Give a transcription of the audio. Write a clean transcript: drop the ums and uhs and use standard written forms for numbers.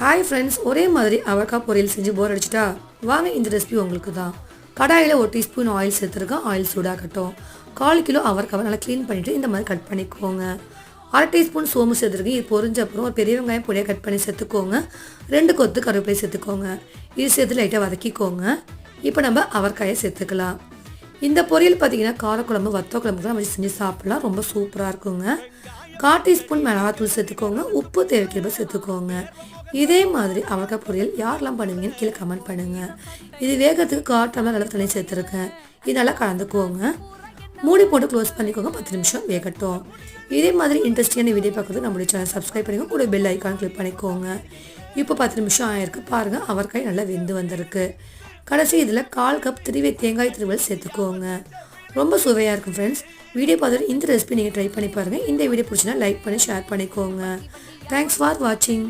Hi friends, ஒரே மாதிரி அவரைக்காய் பொரியல் செஞ்சு போர் அடிச்சிட்டா வாங்க இந்த ரெசிபி உங்களுக்கு தான். கடாயில் 1 டீஸ்பூன் ஆயில் சேர்த்துருக்கேன். ஆயில் சூடாகட்டும். 1/4 கிலோ அவரைக்காவை நல்லா க்ளீன் பண்ணிவிட்டு இந்த மாதிரி கட் பண்ணிக்கோங்க. 1/2 டீஸ்பூன் சோம்பு சேர்த்துருக்கேன். இது பொரிஞ்ச அப்புறம் ஒரு பெரிய வெங்காயம் பொடியாக கட் பண்ணி சேர்த்துக்கோங்க. 2 கொத்து கருவேப்பிலை சேர்த்துக்கோங்க. இது சேர்த்து லைட்டாக வதக்கிக்கோங்க. இப்போ நம்ம அவரைக்காயை சேர்த்துக்கலாம். இந்த பொரியல் பார்த்தீங்கன்னா காரக்குழம்பு வத்த குழம்புக்கு நம்ம செஞ்சு சாப்பிட்லாம். ரொம்ப சூப்பராக இருக்குங்க. 1/4 டீஸ்பூன் மிளகாத்தூள் சேர்த்துக்கோங்க. உப்பு தேவைக்கிறப்ப சேர்த்துக்கோங்க. இதே மாதிரி அவரைக்காய் பொரியல் யாரெல்லாம் பண்ணுவீங்கன்னு கீழே கமெண்ட் பண்ணுங்கள். இது வேகத்துக்கு 1/4 டம்ளர் நல்லா தண்ணி சேர்த்துருக்கேன். இது நல்லா கலந்துக்குவோங்க. மூடி போட்டு க்ளோஸ் பண்ணிக்கோங்க. 10 நிமிஷம் வேகட்டும். இதே மாதிரி இன்ட்ரெஸ்டிங்கான வீடியோ பார்க்குறது நம்மளுடைய சேனல் சப்ஸ்கிரைப் பண்ணிக்கோங்க. கூட பெல் ஐக்கான் கிளிக் பண்ணிக்கோங்க. இப்போ 10 நிமிஷம் ஆயிருக்கு. பாருங்கள், அவரைக்காய் நல்லா வெந்து வந்திருக்கு. கடைசி இதில் 1/4 கப் திருவிய தேங்காய் திருவல் சேர்த்துக்கோங்க. ரொம்ப சுவையாக இருக்கும் ஃப்ரெண்ட்ஸ். வீடியோ பார்த்துட்டு இந்த ரெசிபி நீங்கள் ட்ரை பண்ணி பாருங்கள். இந்த வீடியோ பிடிச்சினா லைக் பண்ணி ஷேர் பண்ணிக்கோங்க. தேங்க்ஸ் ஃபார் வாட்சிங்.